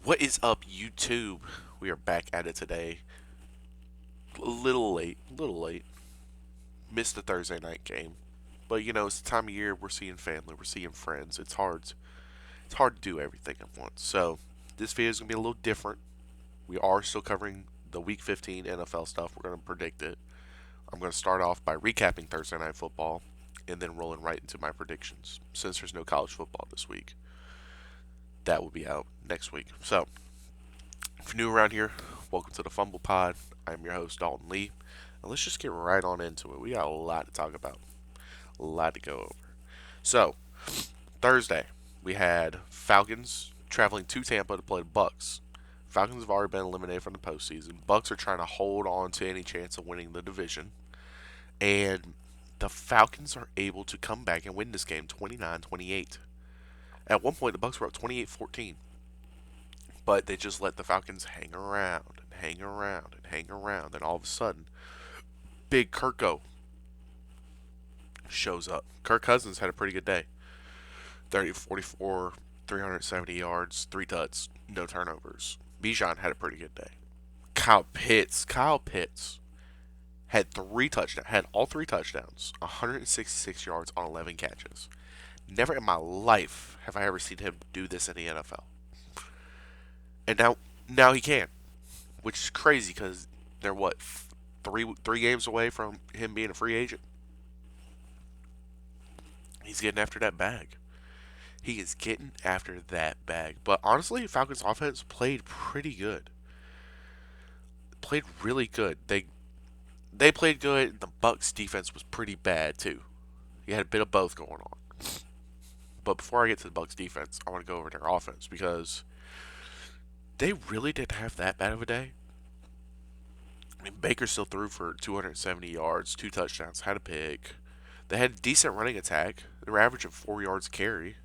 What is up, YouTube? We are back at it today. A little late, Missed the Thursday night game, but it's the time of year we're seeing family, we're seeing friends. It's hard. It's hard to do everything at once. So this video is gonna be a little different. We are still covering the Week 15 NFL stuff. We're gonna predict it. I'm gonna start off by recapping Thursday night football, and then rolling right into my predictions. Since there's no college football this week, that will be out next week. So if you're new around here, welcome to the Fumble Pod. I'm your host, Dalton Lee. And let's just get right on into it. We got a lot to talk about, a lot to go over. So, Thursday, we had Falcons traveling to Tampa to play the Bucks. Falcons have already been eliminated from the postseason. Bucks are trying to hold on to any chance of winning the division. And the Falcons are able to come back and win this game 29-28. At one point, the Bucks were up 28-14. But they just let the Falcons hang around and hang around and hang around. And all of a sudden, Big Kirko shows up. Kirk Cousins had a pretty good day. 30 44, 370 yards, 3 tuts, no turnovers. Bijan had a pretty good day. Kyle Pitts had all 3 touchdowns, 166 yards on 11 catches. Never in my life have I ever seen him do this in the NFL. And now he can, which is crazy because they're what, three games away from him being a free agent. He's getting after that bag. He is getting after that bag. But honestly, Falcons offense played pretty good. Played really good. They played good. The Bucks defense was pretty bad too. You had a bit of both going on. But before I get to the Bucks defense, I want to go over their offense because they really didn't have that bad of a day. I mean, Baker still threw for 270 yards, 2 touchdowns, had a pick. They had a decent running attack. They were averaging 4 yards a carry.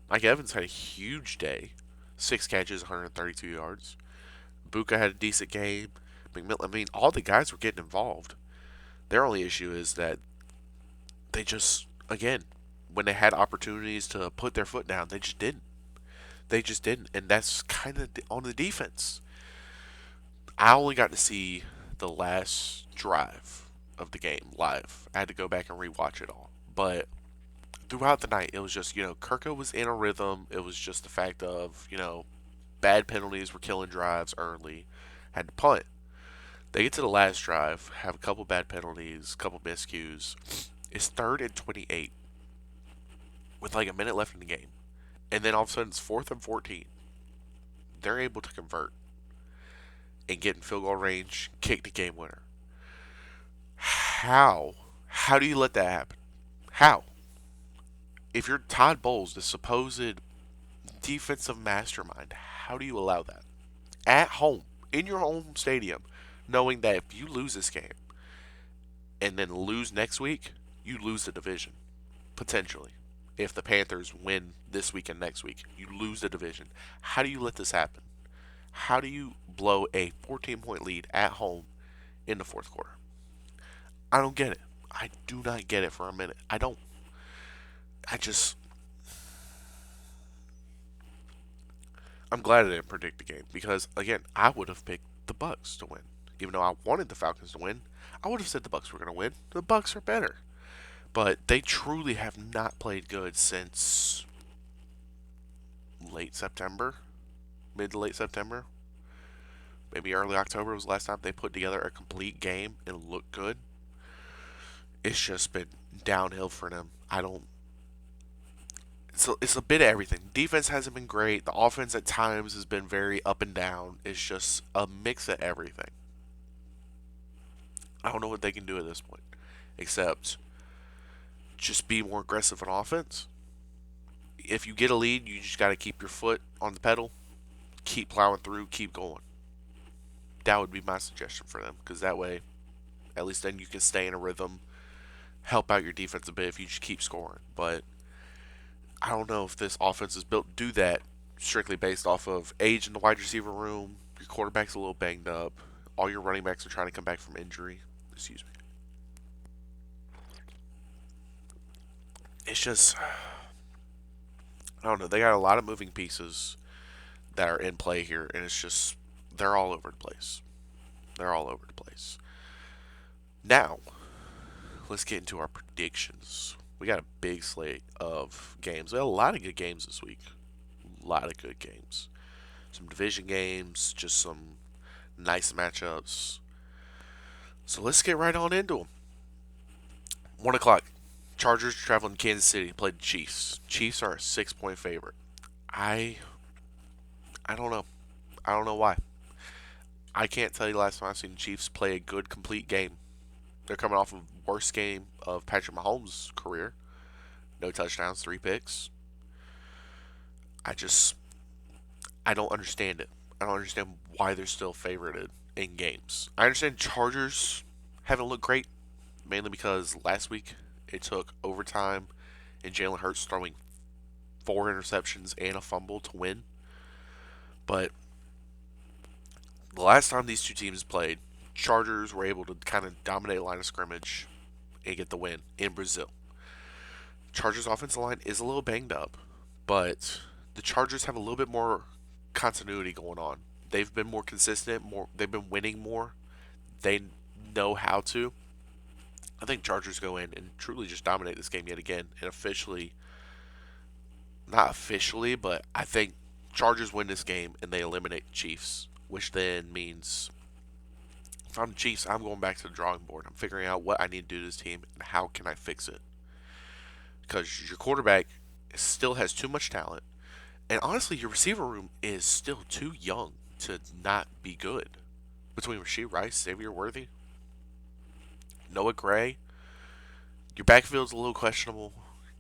Mike Evans had a huge day, 6 catches, 132 yards. Buka had a decent game. McMillan, I mean, all the guys were getting involved. Their only issue is that they just, again, when they had opportunities to put their foot down, they just didn't. They just didn't, and that's kind of on the defense. I only got to see the last drive of the game live. I had to go back and rewatch it all. But throughout the night, it was just, Kirko was in a rhythm. It was just the fact of, bad penalties were killing drives early. Had to punt. They get to the last drive, have a couple bad penalties, a couple miscues. It's 3rd and 28 with like a minute left in the game. And then all of a sudden it's 4th and 14. They're able to convert and get in field goal range, kick the game winner. How? How do you let that happen? How? If you're Todd Bowles, the supposed defensive mastermind, how do you allow that? At home, in your home stadium, knowing that if you lose this game and then lose next week, you lose the division. Potentially. If the Panthers win this week and next week, you lose the division. How do you let this happen? How do you blow a 14-point lead at home in the fourth quarter? I don't get it. I do not get it for a minute. I don't. I just. I'm glad I didn't predict the game because, again, I would have picked the Bucks to win. Even though I wanted the Falcons to win, I would have said the Bucks were going to win. The Bucks are better. But they truly have not played good since late September, mid to late September. Maybe early October was the last time they put together a complete game and looked good. It's just been downhill for them. I don't. It's a bit of everything. Defense hasn't been great. The offense at times has been very up and down. It's just a mix of everything. I don't know what they can do at this point, except just be more aggressive on offense. If you get a lead, you just got to keep your foot on the pedal, keep plowing through, keep going. That would be my suggestion for them because that way, at least then you can stay in a rhythm, help out your defense a bit if you just keep scoring. But I don't know if this offense is built to do that strictly based off of age in the wide receiver room. Your quarterback's a little banged up. All your running backs are trying to come back from injury. Excuse me. It's just, I don't know. They got a lot of moving pieces. that are in play here, and it's just they're all over the place. They're all over the place. Now, let's get into our predictions. We got a big slate of games. We had a lot of good games this week. A lot of good games. Some division games, just some nice matchups. So let's get right on into them. 1 o'clock. Chargers traveling to Kansas City to play the Chiefs. Chiefs are a 6 point favorite. I I don't know. I don't know why. I can't tell you last time I've seen the Chiefs play a good complete game. They're coming off of worst game of Patrick Mahomes' career. No touchdowns, 3 picks. I just I don't understand it. I don't understand why they're still favorited in games. I understand Chargers haven't looked great, mainly because last week it took overtime and Jalen Hurts throwing 4 interceptions and a fumble to win. But the last time these two teams played, Chargers were able to kind of dominate line of scrimmage and get the win in Brazil. Chargers offensive line is a little banged up, but the Chargers have a little bit more continuity going on. They've been more consistent, more they've been winning more. They know how to. I think Chargers go in and truly just dominate this game yet again and officially not officially, but I think Chargers win this game and they eliminate the Chiefs, which then means if I'm the Chiefs, I'm going back to the drawing board. I'm figuring out what I need to do to this team and how can I fix it. Because your quarterback still has too much talent, and honestly, your receiver room is still too young to not be good. Between Rasheed Rice, Xavier Worthy, Noah Gray, your backfield's a little questionable.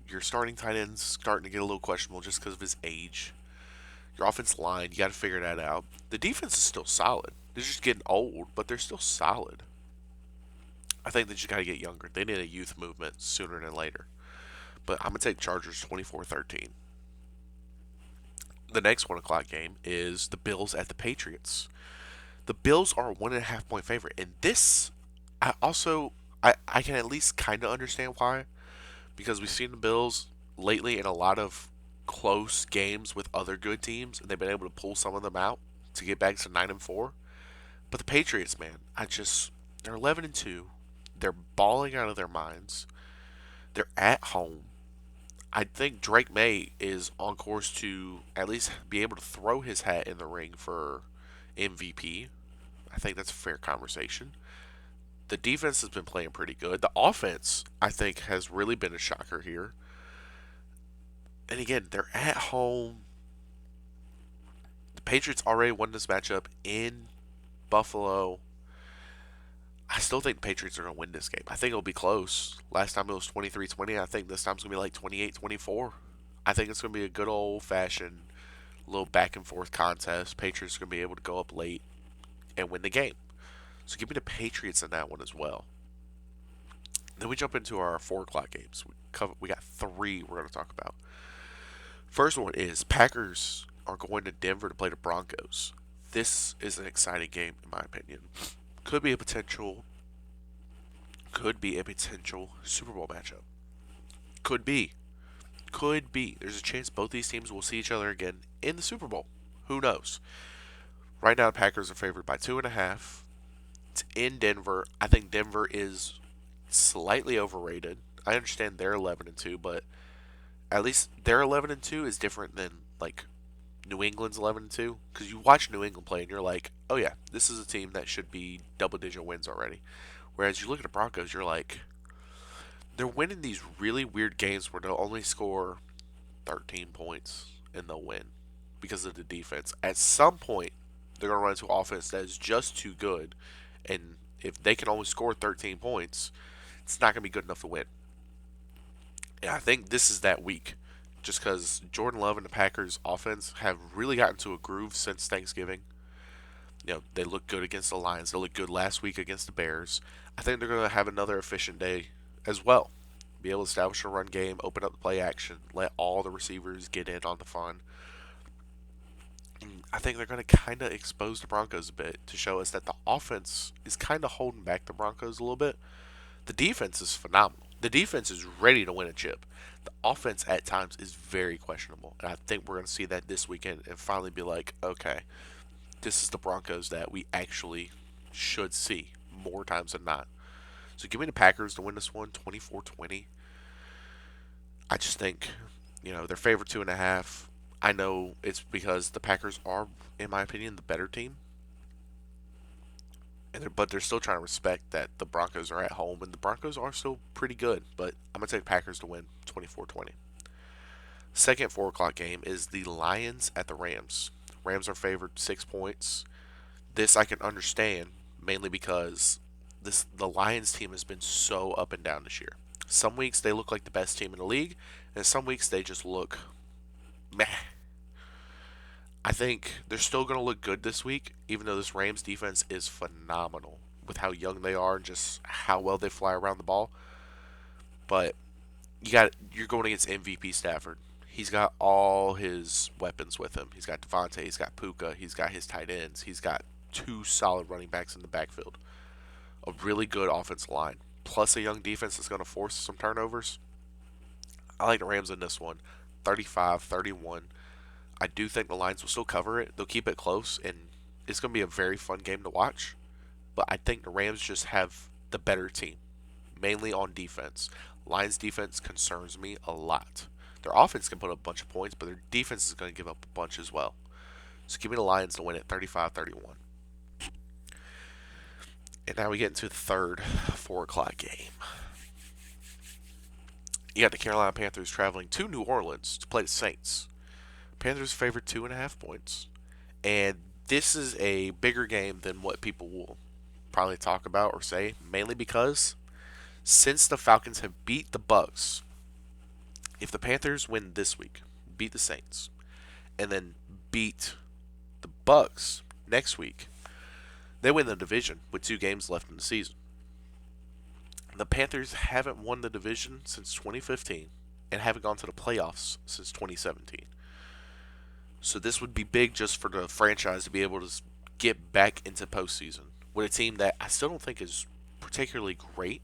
Your starting tight end's starting to get a little questionable just because of his age. Your offensive line, you got to figure that out. The defense is still solid. They're just getting old, but they're still solid. I think they just got to get younger. They need a youth movement sooner than later. But I'm going to take Chargers 24-13. The next 1 o'clock game is the Bills at the Patriots. The Bills are a 1.5 point favorite. And this, I can at least kind of understand why. Because we've seen the Bills lately in a lot of close games with other good teams, and they've been able to pull some of them out to get back to 9-4. But the Patriots, man, they're 11-2. They're balling out of their minds. They're at home. I think Drake May is on course to at least be able to throw his hat in the ring for MVP. I think that's a fair conversation. The defense has been playing pretty good. The offense, I think, has really been a shocker here. And again, they're at home. The Patriots already won this matchup in Buffalo. I still think the Patriots are going to win this game. I think it'll be close. Last time it was 23-20. I think this time's going to be like 28-24. I think it's going to be a good old-fashioned little back-and-forth contest. Patriots are going to be able to go up late and win the game. So give me the Patriots in that one as well. Then we jump into our 4 o'clock games. We got 3 we're going to talk about. First one is Packers are going to Denver to play the Broncos. This is an exciting game, in my opinion. Could be a potential Super Bowl matchup. Could be. There's a chance both these teams will see each other again in the Super Bowl. Who knows? Right now, the Packers are favored by 2.5. It's in Denver. I think Denver is slightly overrated. I understand they're 11-2, but at least their 11-2 is different than like New England's 11-2. Because you watch New England play and you're like, oh yeah, this is a team that should be double-digit wins already. Whereas you look at the Broncos, you're like, they're winning these really weird games where they'll only score 13 points and they'll win because of the defense. At some point, they're going to run into an offense that is just too good. And if they can only score 13 points, it's not going to be good enough to win. And I think this is that week. Just because Jordan Love and the Packers offense have really gotten to a groove since Thanksgiving. They look good against the Lions. They looked good last week against the Bears. I think they're going to have another efficient day as well. Be able to establish a run game, open up the play action, let all the receivers get in on the fun. I think they're going to kind of expose the Broncos a bit to show us that the offense is kind of holding back the Broncos a little bit. The defense is phenomenal. The defense is ready to win a chip. The offense at times is very questionable, and I think we're going to see that this weekend and finally be like, okay, this is the Broncos that we actually should see more times than not. So give me the Packers to win this one, 24-20. I just think, they're favored 2.5. I know it's because the Packers are, in my opinion, the better team, but they're still trying to respect that the Broncos are at home, and the Broncos are still pretty good. But I'm gonna take Packers to win 24-20. Second 4 o'clock game is the Lions at the Rams. Rams are favored 6 points. This I can understand mainly because the Lions team has been so up and down this year. Some weeks they look like the best team in the league, and some weeks they just look meh. I think they're still going to look good this week, even though this Rams defense is phenomenal with how young they are and just how well they fly around the ball. But you're going against MVP Stafford. He's got all his weapons with him. He's got Devontae, he's got Puka, he's got his tight ends, he's got two solid running backs in the backfield. A really good offensive line, plus a young defense that's going to force some turnovers. I like the Rams in this one, 35-31. I do think the Lions will still cover it. They'll keep it close, and it's going to be a very fun game to watch. But I think the Rams just have the better team, mainly on defense. Lions defense concerns me a lot. Their offense can put up a bunch of points, but their defense is going to give up a bunch as well. So give me the Lions to win it 35-31. And now we get into the third 4 o'clock game. You got the Carolina Panthers traveling to New Orleans to play the Saints. Panthers favored 2.5 points. And this is a bigger game than what people will probably talk about or say, mainly because since the Falcons have beat the Bucks, if the Panthers win this week, beat the Saints, and then beat the Bucks next week, they win the division with 2 games left in the season. The Panthers haven't won the division since 2015 and haven't gone to the playoffs since 2017. So this would be big just for the franchise to be able to get back into postseason with a team that I still don't think is particularly great.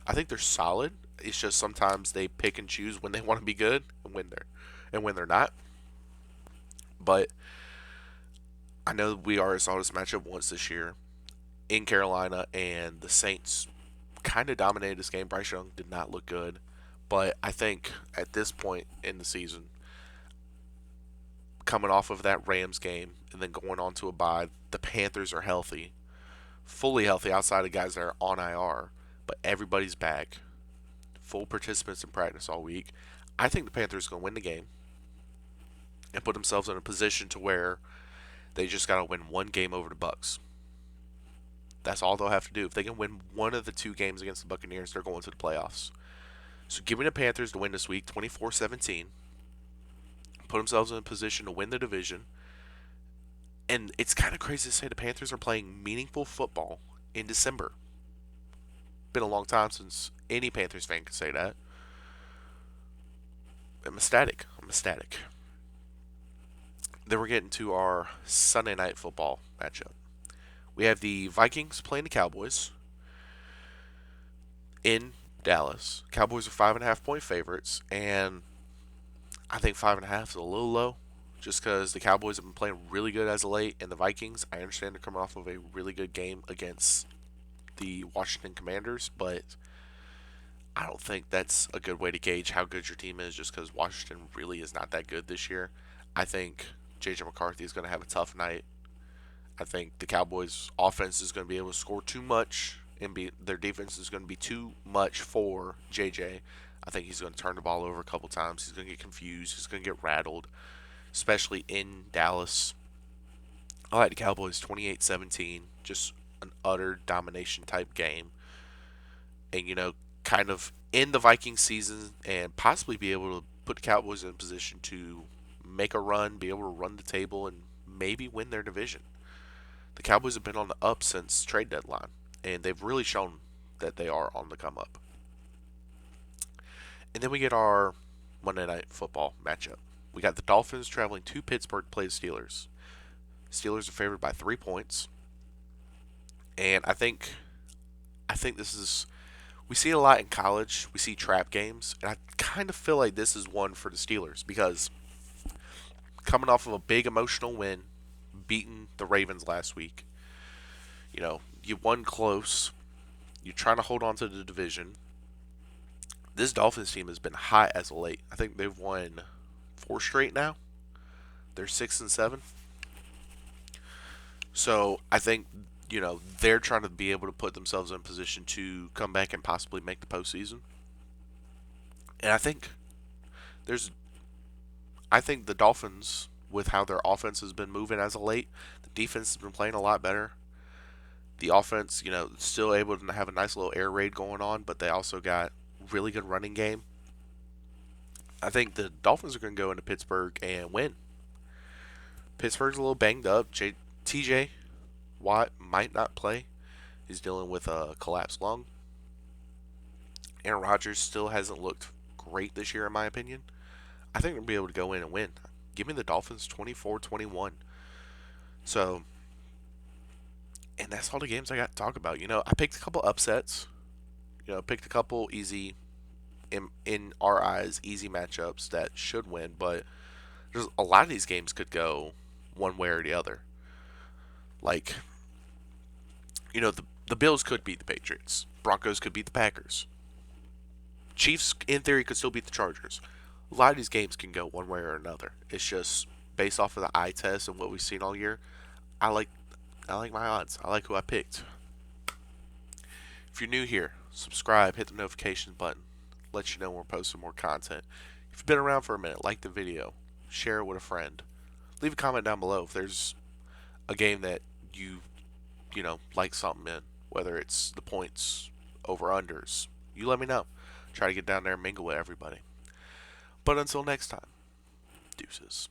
I think they're solid. It's just sometimes they pick and choose when they want to be good and when they're not. But I know we already saw this matchup once this year in Carolina, and the Saints kind of dominated this game. Bryce Young did not look good, but I think at this point in the season, coming off of that Rams game and then going on to a bye, the Panthers are healthy, fully healthy outside of guys that are on IR, but everybody's back, full participants in practice all week. I think the Panthers are going to win the game and put themselves in a position to where they just got to win one game over the Bucks. That's all they'll have to do. If they can win one of the 2 games against the Buccaneers, they're going to the playoffs. So give me the Panthers to win this week, 24-17. Put themselves in a position to win the division. And it's kind of crazy to say the Panthers are playing meaningful football in December. Been a long time since any Panthers fan could say that. I'm ecstatic. Then we're getting to our Sunday night football matchup. We have the Vikings playing the Cowboys in Dallas. Cowboys are 5.5 point favorites, and I think 5.5 is a little low, just because the Cowboys have been playing really good as of late, and the Vikings, I understand they're coming off of a really good game against the Washington Commanders, but I don't think that's a good way to gauge how good your team is, just because Washington really is not that good this year. I think J.J. McCarthy is going to have a tough night. I think the Cowboys' offense is going to be able to score too much, and their defense is going to be too much for JJ. I think he's going to turn the ball over a couple times. He's going to get confused. He's going to get rattled, especially in Dallas. I like the Cowboys 28-17, just an utter domination type game. And, kind of end the Vikings season and possibly be able to put the Cowboys in a position to make a run, be able to run the table, and maybe win their division. The Cowboys have been on the up since trade deadline, and they've really shown that they are on the come up. And then we get our Monday Night Football matchup. We got the Dolphins traveling to Pittsburgh to play the Steelers. Steelers are favored by 3 points, and I think this is We see it a lot in college. We see trap games, and I kind of feel like this is one for the Steelers because coming off of a big emotional win, beating the Ravens last week, you won close. You're trying to hold on to the division. This Dolphins team has been hot as of late. I think they've won 4 straight now. They're 6-7. So I think they're trying to be able to put themselves in a position to come back and possibly make the postseason. And there's I think the Dolphins, with how their offense has been moving as of late, the defense has been playing a lot better. The offense, still able to have a nice little air raid going on, but they also got really good running game. I think the Dolphins are going to go into Pittsburgh and win. Pittsburgh's a little banged up. TJ Watt might not play. He's dealing with a collapsed lung. Aaron Rodgers still hasn't looked great this year, in my opinion. I think they'll be able to go in and win. Give me the Dolphins 24-21. So, and that's all the games I got to talk about. I picked a couple upsets. Picked a couple easy, in our eyes, easy matchups that should win. But there's a lot of these games could go one way or the other. Like, the Bills could beat the Patriots. Broncos could beat the Packers. Chiefs, in theory, could still beat the Chargers. A lot of these games can go one way or another. It's just based off of the eye test and what we've seen all year. I like I like my odds. I like who I picked. If you're new here, subscribe, hit the notification button. Let you know when we're posting more content. If you've been around for a minute, like the video, share it with a friend. Leave a comment down below if there's a game that like something in, whether it's the points, over unders. You let me know. Try to get down there and mingle with everybody. But until next time, deuces.